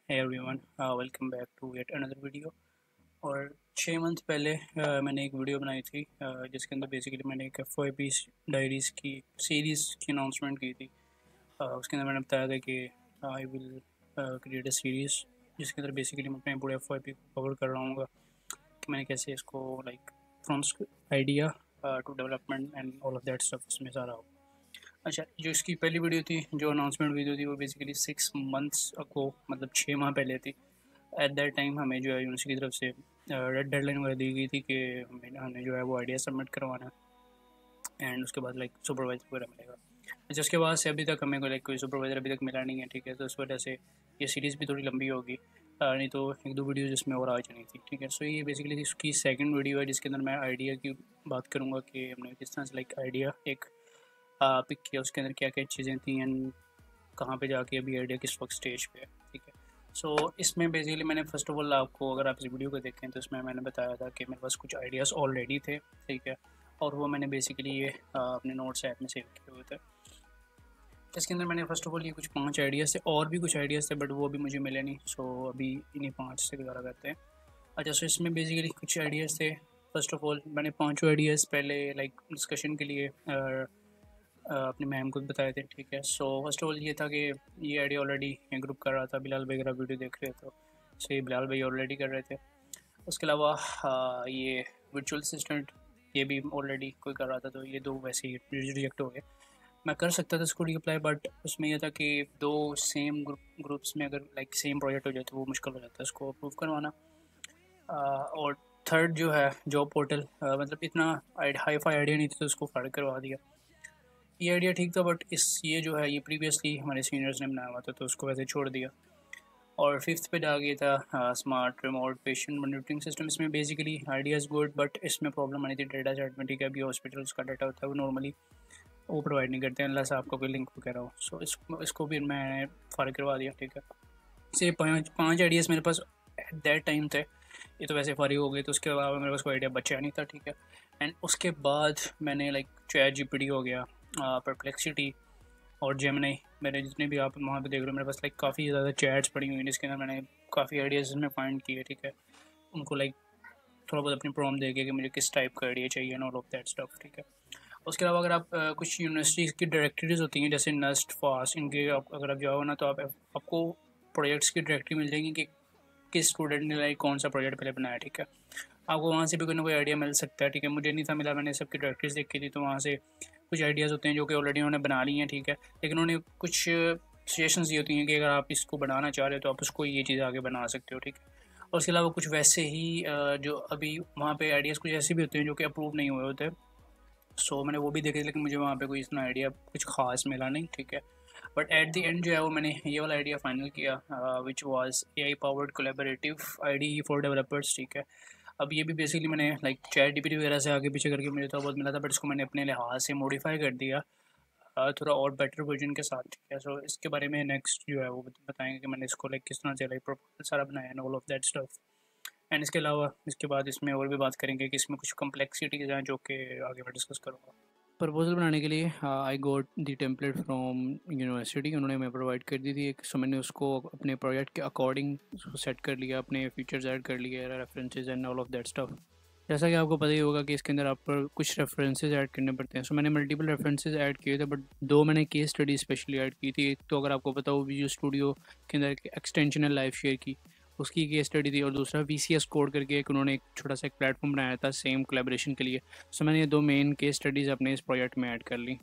Hey everyone, welcome back to yet another video। और 6 month पहले मैंने एक वीडियो बनाई थी जिसके अंदर बेसिकली मैंने एक FYP डायरीज़ की सीरीज़ की अनाउंसमेंट की थी। उसके अंदर मैंने बताया था कि I will create a series जिसके अंदर बेसिकली मैं अपने पूरे FYP को कवर कर रहा हूँ कि मैंने कैसे इसको like from idea to development and all of that stuff इसमें सारा हो। अच्छा, जो इसकी पहली वीडियो थी, जो अनाउंसमेंट वीडियो थी, वो बेसिकली 6 मंथ्स को मतलब 6 माह पहले थी। एट दैट टाइम हमें जो है यूनिवर्सिटी की तरफ से रेड डेडलाइन वगैरह दी गई थी कि हमें जो है वो आइडिया सबमिट करवाना है एंड उसके बाद लाइक सुपरवाइजर वगैरह मिलेगा। अच्छा, उसके बाद से अभी तक हमें कोई लाइक कोई सुपरवाइज़र अभी तक मिला नहीं है, ठीक है। तो इस वजह से ये सीरीज़ भी थोड़ी लंबी होगी, नहीं तो एक दो वीडियो जिसमें और आ जानी थी, ठीक है। सो ये बेसिकली इसकी सेकंड वीडियो है जिसके अंदर मैं आइडिया की बात करूँगा कि हमने किस तरह से लाइक आइडिया एक पिक किया, उसके अंदर क्या क्या चीज़ें थी एंड कहाँ पे जाके अभी आइडिया किस वक्त स्टेज पे है, ठीक है। सो इसमें बेसिकली मैंने फ़र्स्ट ऑफ ऑल आपको, अगर आप इस वीडियो को देखें तो इसमें मैंने बताया था कि मेरे पास कुछ आइडियाज़ ऑलरेडी थे, ठीक है। और वो मैंने बेसिकली ये अपने नोट्स ऐप में सेव किए हुए थे। इसके अंदर मैंने फ़र्स्ट ऑफ ऑल ये कुछ 5 आइडियाज़ थे, और भी कुछ आइडियाज़ थे बट वो भी मुझे मिले नहीं। सो अभी इन्हीं 5 से गुजारा करते हैं। अच्छा, सो इसमें बेसिकली कुछ आइडियाज़ थे। फ़र्स्ट ऑफ ऑल मैंने 5 आइडियाज़ पहले लाइक डिस्कशन के लिए अपनी मैम को भी बताए थे, ठीक है। सो फर्स्ट ऑफ ऑल ये था कि ये आइडिया ऑलरेडी ग्रुप कर रहा था, बिलाल भाई अगर वीडियो देख रहे थे सो ये बिलाल भाई ऑलरेडी कर रहे थे। उसके अलावा ये वर्चुअल असिस्टेंट ये भी ऑलरेडी कोई कर रहा था, तो ये दो वैसे ही रिजेक्ट हो गए। मैं कर सकता था इसको रीअप्लाई, बट उसमें यह था कि दो सेम ग्रुप्स में अगर लाइक सेम प्रोजेक्ट हो जाए तो वो मुश्किल हो जाता है इसको अप्रूव करवाना। और थर्ड जो है जॉब पोर्टल, मतलब इतना हाई फाई आइडिया नहीं था तो उसको फाड़ करवा दिया। ये आइडिया ठीक था बट ये जो है ये प्रीवियसली हमारे सीनियर्स ने बनाया हुआ था तो उसको वैसे छोड़ दिया। और फिफ्थ पे आ गया था smart remote patient monitoring system. इसमें बेसिकली आइडियाज़ गुड बट इसमें प्रॉब्लम आनी थी डेटा सेट में, ठीक है। अभी हॉस्पिटल्स का डाटा होता है वो नॉर्मली वो प्रोवाइड नहीं करते हैं अनलेस आपका कोई लिंक वगैरह हो। सो इसको भी मैं फारिग करवा दिया, ठीक है। से पाँच आइडियाज़ मेरे पास एट दैट टाइम थे। ये तो वैसे फारिग हो गए, तो उसके अलावा मेरे पास कोई आइडिया बचा नहीं था, ठीक है। एंड उसके बाद मैंने लाइक चैट जीपीटी हो गया, परप्लेक्सिटी और जेमिनी, मेरे जितने भी आप वहाँ पे देख रहे हो मेरे पास लाइक काफ़ी ज़्यादा चैट्स पड़ी हुई हैं जिसके अंदर मैंने काफ़ी आइडियाज़ इसमें फाइंड किए, ठीक है। उनको लाइक थोड़ा बहुत अपनी प्रॉम्प्ट देके कि मुझे किस टाइप का आइडिया चाहिए and all of that stuff, ठीक है। उसके अलावा अगर आप कुछ यूनिवर्सिटीज़ की डायरेक्टरीज होती हैं जैसे नस्ट फास्ट, इनके अगर आप जाओ ना तो आपको प्रोजेक्ट्स की डायरेक्टरी मिल जाएगी कि किस स्टूडेंट ने लाइक कौन सा प्रोजेक्ट पहले बनाया, ठीक है। आपको वहाँ से भी कोई ना कोई आइडिया मिल सकता है, ठीक है। मुझे नहीं था मिला, मैंने सबकी डायरेक्टरीज देखी थी तो वहाँ से कुछ आइडियाज़ होते हैं जो कि ऑलरेडी उन्होंने बना ली हैं, ठीक है। लेकिन उन्होंने कुछ सजेशंस दी होती हैं कि अगर आप इसको बनाना चाह रहे हो तो आप उसको ये चीज़ आगे बना सकते हो, ठीक है। और उसके अलावा कुछ वैसे ही जो अभी वहाँ पे आइडियाज़ कुछ ऐसे भी होते हैं जो कि अप्रूव नहीं हुए होते। सो मैंने वो भी देखे लेकिन मुझे वहाँ पे कोई इतना आइडिया कुछ ख़ास मिला नहीं, ठीक है। बट एट द एंड जो है वो मैंने ये वाला आइडिया फाइनल किया which was AI powered collaborative IDE for developers, ठीक है। अब ये भी बेसिकली मैंने लाइक चैट जीपीटी वगैरह से आगे पीछे करके मुझे तो बहुत मिला था, बट इसको मैंने अपने लिहाज से मॉडिफाई कर दिया थोड़ा और बेटर वर्जन के साथ, ठीक है। सो इसके बारे में नेक्स्ट जो है वो बताएंगे कि मैंने इसको लाइक किस तरह से लाइक प्रोपोजल सारा बनाया and all of that stuff. And इसके अलावा इसके बाद इसमें और भी बात करेंगे कि इसमें कुछ कम्प्लेक्सिटीज़ हैं जो कि आगे मैं डिस्कस करूँगा। प्रपोजल बनाने के लिए आई गोट दी टेम्पलेट फ्रॉम यूनिवर्सिटी, उन्होंने मैं प्रोवाइड कर दी थी एक। सो मैंने उसको अपने प्रोजेक्ट के अकॉर्डिंग सेट कर लिया, अपने फीचर्स ऐड कर लिए, references and all of that stuff. जैसा कि आपको पता ही होगा कि इसके अंदर आप पर कुछ रेफरेंसेस ऐड करने पड़ते हैं। सो मैंने मल्टीपल रेफरेंसेस ऐड किए थे बट दो मैंने केस स्टडी स्पेशली ऐड की थी। एक तो अगर आपको पता हो विजुअल स्टूडियो के अंदर एक्सटेंशन है लाइव शेयर की, उसकी केस स्टडी थी। और दूसरा VCS कोड करके एक उन्होंने एक छोटा सा एक प्लेटफॉर्म बनाया था सेम कोलैबोरेशन के लिए। सो मैंने ये दो मेन केस स्टडीज़ अपने इस प्रोजेक्ट में ऐड कर ली।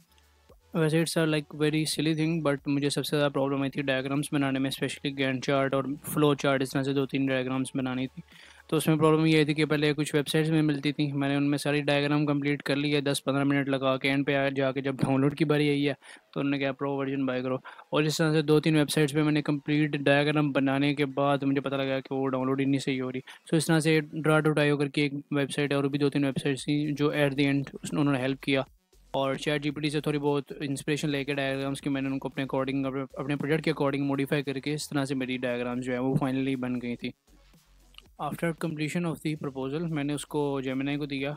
वैसे it's like very silly thing but मुझे सबसे ज़्यादा प्रॉब्लम आई थी डायग्राम्स बनाने में, स्पेशली गैंट चार्ट और फ्लो चार्ट, इस तरह से 2-3 डायग्राम्स बनानी थी। तो उसमें प्रॉब्लम ये थी कि पहले कुछ वेबसाइट्स में मिलती थी, मैंने उनमें सारी डायग्राम कंप्लीट कर ली है 10-15 मिनट लगा के। एंड पे जाके जब डाउनलोड की बारी आई है तो उन्होंने कहा प्रो वर्जन बाय करो। और इस तरह से 2-3 वेबसाइट्स पे मैंने कंप्लीट डायग्राम बनाने के बाद मुझे पता लगा कि वो डाउनलोड ही नहीं सही हो रही। सो इस तरह से ड्रा टू डाई करके एक वेबसाइट है और भी 2-3 वेबसाइट्स थी जो एट द एंड उन्होंने हेल्प किया। और चैट जीपीटी से थोड़ी बहुत इंस्पिरेशन लेके डायग्राम्स की मैंने उनको अपने अकॉर्डिंग अपने प्रोजेक्ट के अकॉर्डिंग मॉडिफाई करके इस तरह से मेरी डायग्राम्स जो है वो फाइनली बन गई थी। After completion of the proposal मैंने उसको जेमिनी को दिया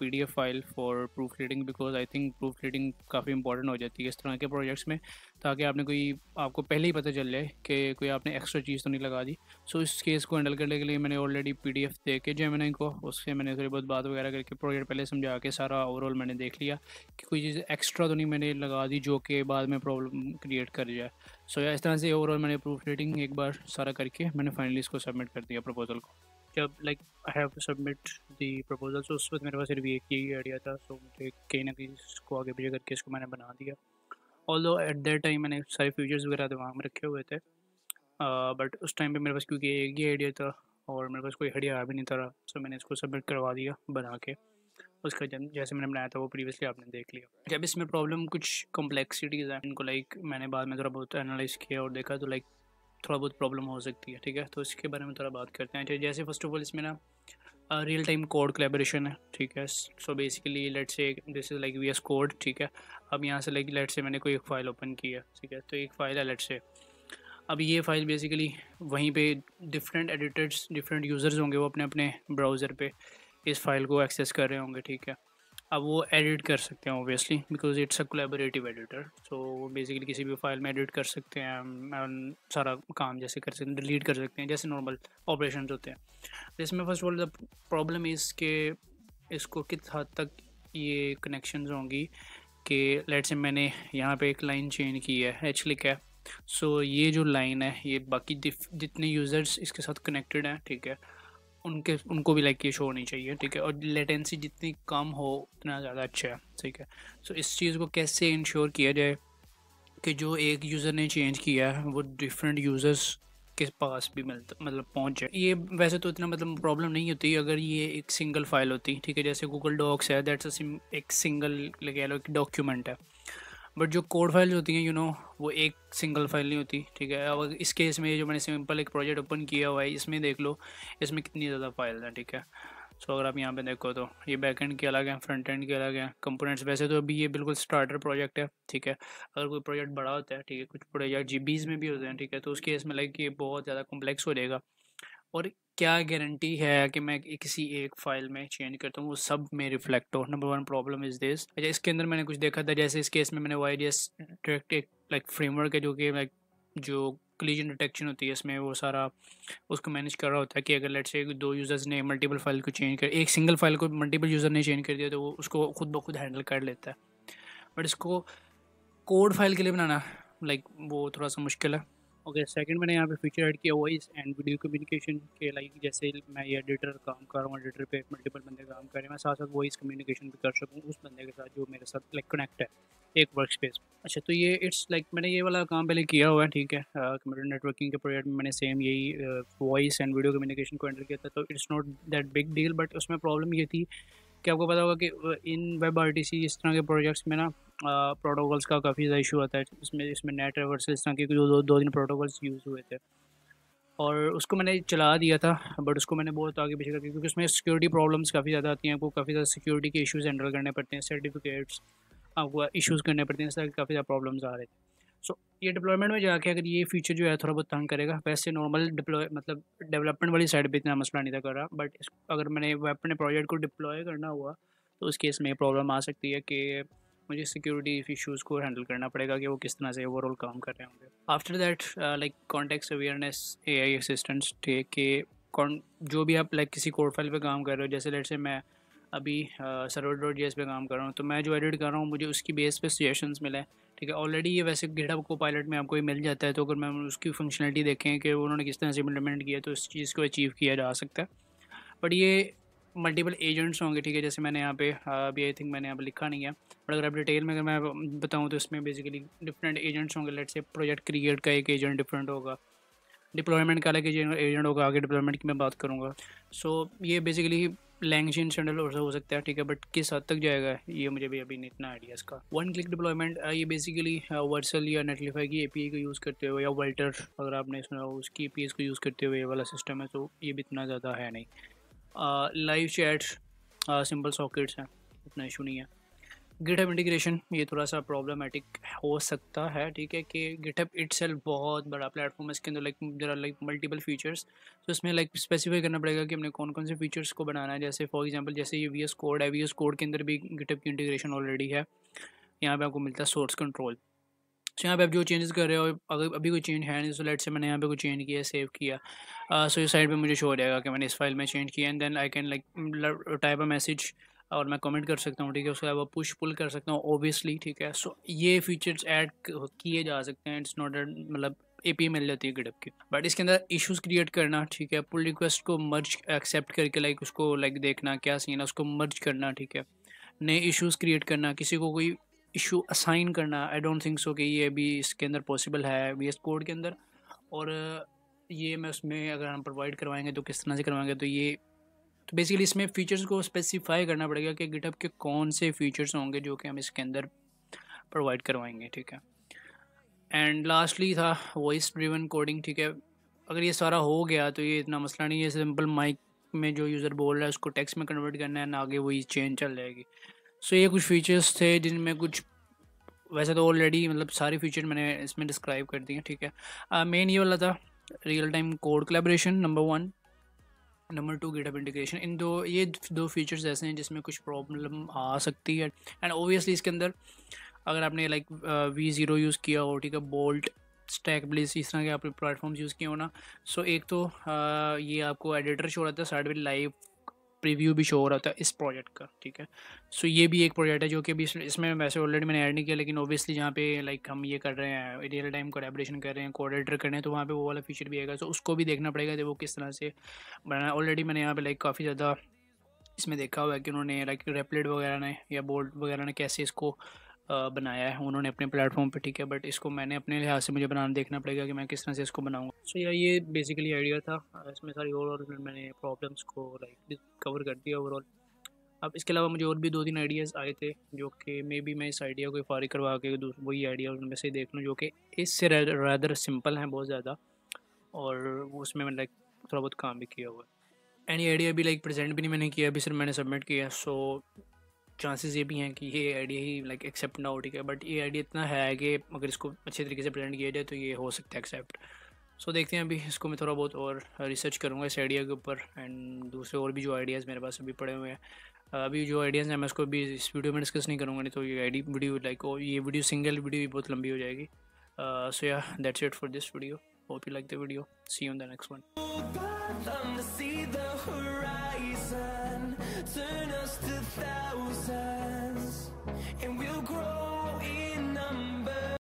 PDF file for proof reading, because I think proof reading काफ़ी इंपॉर्टेंट हो जाती है इस तरह के प्रोजेक्ट्स में। ताकि आपको पहले ही पता चल जाए कि कोई आपने एक्स्ट्रा चीज़ तो नहीं लगा दी। सो इस केस को हैंडल करने के लिए मैंने ऑलरेडी पीडीएफ दे के जेमिनी को, उससे मैंने थोड़ी बहुत बात वगैरह करके प्रोजेक्ट पहले समझा के सारा ओवरऑल मैंने देख लिया कि कोई चीज़ एक्स्ट्रा तो नहीं मैंने लगा दी जो कि बाद में प्रॉब्लम क्रिएट कर जाए। सो इस तरह से ओवरऑल मैंने प्रूफ रीडिंग एक बार सारा करके मैंने फाइनली इसको सबमिट कर दिया प्रपोजल को। जब like I have to submit the proposal, so उस वक्त मेरे पास सिर्फ एक ही आइडिया था। सो मुझे कहीं ना कहीं इसको आगे पीछे करके इसको मैंने बना दिया। ऑल्दो एट दैट टाइम मैंने सारे फीचर्स वगैरह दिमाग में रखे हुए थे, बट उस टाइम पे मेरे पास क्योंकि एक ही आइडिया था और मेरे पास कोई आइडिया भी नहीं था, सो मैंने इसको सबमिट करवा दिया बना के। उसका जैसे मैंने बनाया था वो प्रीवियसली आपने देख लिया। जब इसमें प्रॉब्लम कुछ कॉम्प्लेक्सिटीज़ हैं इनको लाइक मैंने बाद में थोड़ा बहुत एनालाइज किया और देखा तो लाइक थोड़ा बहुत प्रॉब्लम हो सकती है, ठीक है। तो इसके बारे में थोड़ा बात करते हैं। जैसे फर्स्ट ऑफ ऑल इसमें ना रियल टाइम कोड कोलैबोरेशन है, ठीक है। So basically let's say this is like VS code, ठीक है। अब यहाँ से लाइक लेट्स से मैंने कोई एक फ़ाइल ओपन की है, ठीक है। तो एक फ़ाइल है लेट्स से, अब ये फ़ाइल बेसिकली वहीं पे डिफरेंट एडिटर्स डिफरेंट यूज़र्स होंगे, वो अपने अपने ब्राउज़र पे इस फाइल को एक्सेस कर रहे होंगे, ठीक है। अब वो एडिट कर सकते हैं obviously because it's a collaborative editor. So basically किसी भी फाइल में एडिट कर सकते हैं, सारा काम जैसे कर सकते हैं, डिलीट कर सकते हैं जैसे नॉर्मल ऑपरेशन होते हैं। इसमें first of all the problem is के इसको किस हद तक ये कनेक्शंस होंगी कि लेट्स से मैंने यहाँ पे एक लाइन चेंज की है, एच लिखा है। सो ये जो लाइन है ये बाकी जितने यूज़र्स इसके साथ कनेक्टेड हैं, ठीक है, उनको भी लाइक ये शो होनी चाहिए, ठीक है। और लेटेंसी जितनी कम हो उतना ज़्यादा अच्छा है, ठीक है। सो इस चीज़ को कैसे इंश्योर किया जाए कि जो एक यूज़र ने चेंज किया है वो डिफरेंट यूज़र्स के पास भी मिलता मतलब पहुंच जाए। ये वैसे तो इतना मतलब प्रॉब्लम नहीं होती अगर ये एक सिंगल फाइल होती, ठीक है। जैसे गूगल डॉक्स है, दैट्स एक सिंगल कह लो एक डॉक्यूमेंट है। बट जो कोड फाइल्स होती हैं वो एक सिंगल फाइल नहीं होती, ठीक है। अब इस केस में जो मैंने सिंपल एक प्रोजेक्ट ओपन किया हुआ है इसमें देख लो इसमें कितनी ज़्यादा फाइल्स हैं, ठीक है। सो अगर आप यहाँ पे देखो तो ये बैक एंड के अलग हैं, फ्रंट एंड के अलग हैं, कंपोनेंट्स। वैसे तो अभी ये बिल्कुल स्टार्टर प्रोजेक्ट है, ठीक है। अगर कोई प्रोजेक्ट बड़ा होता है, ठीक है, कुछ प्रोजेक्ट जीबीज़ में भी होते हैं, ठीक है, तो उस केस में लाइक ये बहुत ज़्यादा कॉम्प्लेक्स हो जाएगा। और क्या गारंटी है कि मैं किसी एक फ़ाइल में चेंज करता हूँ वो सब में रिफ्लेक्ट हो। Number one problem is this. अच्छा, इसके अंदर मैंने कुछ देखा था, जैसे इस केस में मैंने YJS डायरेक्ट एक लाइक फ्रेमवर्क है जो कि लाइक जो कोलिजन डिटेक्शन होती है इसमें वो सारा उसको मैनेज कर रहा होता है कि अगर लेट्स से दो यूज़र्स ने मल्टीपल फाइल को चेंज कर, एक सिंगल फाइल को मल्टीपल यूज़र ने चेंज कर दिया तो वो उसको खुद ब खुद हैंडल कर लेता है। बट इसको कोड फाइल के लिए बनाना लाइक वो थोड़ा सा मुश्किल है। ओके, सेकंड मैंने यहाँ पे फीचर ऐड किया वॉइस एंड वीडियो कम्युनिकेशन के लाइक जैसे मैं ये एडिटर काम कर रहा हूँ, एडिटर पे मल्टीपल बंदे काम कर रहे हैं, मैं साथ साथ वॉइस कम्युनिकेशन भी कर सकूँ उस बंदे के साथ जो मेरे साथ लाइक कनेक्ट है एक वर्क स्पेस। अच्छा, तो ये इट्स लाइक मैंने ये वाला काम पहले किया हुआ है, ठीक है। कंप्यूटर नेटवर्किंग के प्रोजेक्ट में मैंने सेम यही वॉइस एंड वीडियो कम्युनिकेशन को हैंडल किया था, तो it's not that big deal. But उसमें प्रॉब्लम ये थी कि आपको पता होगा कि इन वेब RTC इस तरह के प्रोजेक्ट्स में ना प्रोटोकॉल्स का काफ़ी ज़्यादा इशू आता है। इसमें नेट रिवर्सल इस तरह के दो तीन प्रोटोकॉल्स यूज़ हुए थे और उसको मैंने चला दिया था। बट उसको मैंने बहुत आगे पीछे कर दिया क्योंकि उसमें सिक्योरिटी प्रॉब्लम्स काफ़ी ज़्यादा आती हैं, आपको काफ़ी ज़्यादा सिक्योरिटी के इशूज़ हैंडल करने पड़ते हैं, सर्टिफिकेट्स आपको इशूज़ करने पड़ते हैं, इस तरह के काफ़ी ज़्यादा प्रॉब्लम्स आ रहे थे। सो ये डिप्लॉयमेंट में जाके अगर ये फीचर जो है थोड़ा बहुत तंग करेगा, वैसे नॉर्मल डिप्लॉय मतलब डेवलपमेंट वाली साइड पे इतना मसला नहीं था कर रहा। बट अगर मैंने अपने प्रोजेक्ट को डिप्लॉय करना हुआ तो उस केस में प्रॉब्लम आ सकती है कि मुझे सिक्योरिटी इशूज़ को हैंडल करना पड़ेगा कि वो किस तरह से ओवरऑल काम कर रहे होंगे। After that like context awareness AI assistants थे कि जो भी आप लाइक किसी कोड फाइल पे काम कर रहे हो, जैसे लेट से मैं अभी server.js पे काम कर रहा हूँ, तो मैं जो एडिट कर रहा हूँ मुझे उसकी बेस पे सजेशंस मिले, ठीक है। ऑलरेडी ये वैसे गिटहब कोपायलट में आपको ये मिल जाता है, तो अगर मैं उसकी फंक्शनलिटी देखें कि उन्होंने किस तरह से इम्प्लीमेंट किया तो इस चीज़ को अचीव किया जा सकता है। बट ये मल्टीपल एजेंट्स होंगे, ठीक है। जैसे मैंने यहाँ पे अभी आई थिंक मैंने यहाँ पे लिखा नहीं है, बट अगर आप डिटेल में अगर मैं बताऊँ तो इसमें बेसिकली डिफरेंट एजेंट्स होंगे। लेट्स से प्रोजेक्ट क्रिएट का एक एजेंट डिफरेंट होगा, डिप्लॉयमेंट का अलग एजेंट होगा, आगे डिप्लॉयमेंट की मैं बात करूँगा। सो ये बेसिकली लैंग्वेज इंस्टेंडल हो सकता है, ठीक है। बट किस हद तक जाएगा ये मुझे भी अभी नहीं इतना आइडिया इसका। वन क्लिक डिप्लॉयमेंट ये बेसिकली वर्सल या नेटलिफाई की API को यूज़ करते हुए या वल्टर अगर आपने सुना हो उसकी APIs को यूज़ करते हुए ये वाला सिस्टम है, तो ये भी इतना ज़्यादा है नहीं। लाइव चैट सिंपल सॉकेट्स हैं, इतना इशू नहीं है। गिटहब इंटीग्रेशन ये थोड़ा सा प्रॉब्लमेटिक हो सकता है, ठीक है, कि गिटहब इटसेल्फ बहुत बड़ा प्लेटफॉर्म है, इसके अंदर लाइक मल्टीपल फीचर्स, तो इसमें लाइक स्पेसिफाई करना पड़ेगा कि हमने कौन कौन से फीचर्स को बनाना है। जैसे फॉर एग्जांपल जैसे ये VS कोड है, VS कोड के अंदर भी गिटहब की इंटीग्रेशन ऑलरेडी है। यहाँ पे आपको मिलता है सोर्स कंट्रोल। सो यहाँ पे आप जो चेंजेस कर रहे हो, अगर अभी कोई चेंज है नहीं, सो लेट से मैंने यहाँ पे कोई चेंज किया, सेव किया, सो इस साइड पे मुझे शो हो जाएगा कि मैंने इस फाइल में चेंज किया, and then I can like type a message और मैं कमेंट कर सकता हूँ, ठीक है। उसके अलावा पुश पुल कर सकता हूँ ओबियसली, ठीक है। सो ये फीचर्स ऐड किए जा सकते हैं, इट्स नॉट मतलब एपीआई मिल जाती है गिटहब की, बट इसके अंदर इश्यूज क्रिएट करना, ठीक है। पुल रिक्वेस्ट को मर्ज एक्सेप्ट करके लाइक उसको लाइक देखना क्या सीन है, उसको मर्ज करना, ठीक है। नए इश्यूज क्रिएट करना, किसी को कोई इशू असाइन करना, आई डोंट थिंक सो कि ये भी इसके अंदर पॉसिबल है वीएस कोड के अंदर। और ये मैं उसमें अगर हम प्रोवाइड करवाएंगे तो किस तरह से करवाएंगे, तो ये तो बेसिकली इसमें फ़ीचर्स को स्पेसिफाई करना पड़ेगा कि गिटहब के कौन से फ़ीचर्स होंगे जो कि हम इसके अंदर प्रोवाइड करवाएंगे, ठीक है। एंड लास्टली था वॉइस ड्रिवन कोडिंग, ठीक है। अगर ये सारा हो गया तो ये इतना मसला नहीं है, सिंपल माइक में जो यूज़र बोल रहा है उसको टेक्स्ट में कन्वर्ट करना है, ना आगे वही चेंज चल जाएगी। सो ये कुछ फीचर्स थे जिनमें कुछ, वैसे तो ऑलरेडी मतलब सारे फीचर मैंने इसमें डिस्क्राइब कर दिए, ठीक है। मेन ये वाला था real time code collaboration number 1, number 2 GitHub integration. ये दो फीचर्स ऐसे हैं जिसमें कुछ प्रॉब्लम आ सकती है, एंड ओबियसली इसके अंदर अगर आपने लाइक V0 यूज़ किया हो, ठीक है, बोल्ट, स्टैक ब्लेज, इस तरह के आपने प्लेटफॉर्म्स यूज़ किए हो ना, सो एक तो ये आपको एडिटर शो रहता है, साइड में लाइव प्रीव्यू भी शो हो रहा था इस प्रोजेक्ट का, ठीक है। सो ये भी एक प्रोजेक्ट है जो कि अभी इसमें वैसे ऑलरेडी मैंने ऐड नहीं किया, लेकिन ओबियसली जहाँ पे लाइक हम ये कर रहे हैं, रियल टाइम कोलैबोरेशन कर रहे हैं, कोड एडिटर कर रहे हैं, तो वहाँ पे वो वाला फीचर भी आएगा। सो उसको भी देखना पड़ेगा कि वो किस तरह से बनाना। ऑलरेडी मैंने यहाँ पे लाइक काफ़ी ज़्यादा इसमें देखा हुआ है कि उन्होंने लाइक रेपलेट वगैरह ने या बोल्ट वगैरह ने कैसे इसको बनाया है उन्होंने अपने प्लेटफॉर्म पे, ठीक है। बट इसको मैंने अपने लिहाज से मुझे बनाना देखना पड़ेगा कि मैं किस तरह से इसको बनाऊंगा। सो ये बेसिकली आइडिया था। इसमें सारी ओवरऑल मैंने प्रॉब्लम्स को लाइक कवर कर दिया ओवरऑल। अब इसके अलावा मुझे और भी 2-3 आइडियाज़ आए थे जो कि मे बी मैं इस आइडिया को फारिग करवा के वही आइडिया उनमें से देख लूँ जो कि इससे रैदर सिंपल हैं बहुत ज़्यादा, और उसमें मैंने लाइक थोड़ा बहुत काम भी किया हुआ है। एंड ये आइडिया भी लाइक प्रेजेंट भी नहीं मैंने किया, अभी सिर्फ मैंने सबमिट किया। सो चांसेस ये भी हैं कि ये आइडिया ही लाइक एक्सेप्ट ना हो, ठीक है। बट ये आइडिया इतना है कि अगर इसको अच्छे तरीके से प्रेजेंट किया जाए तो ये हो सकता है एक्सेप्ट। सो देखते हैं, अभी इसको मैं थोड़ा बहुत और रिसर्च करूँगा इस आइडिया के ऊपर, एंड दूसरे और भी जो आइडियाज़ मेरे पास अभी पड़े हुए हैं, अभी जो आइडियाज़ हैं मैं उसको भी इस वीडियो में डिस्कस नहीं करूँगा, नहीं तो ये वीडियो लाइक ये वीडियो सिंगल वीडियो भी बहुत लंबी हो जाएगी। So yeah that's it for this video, hope you like the video, see you in the next one.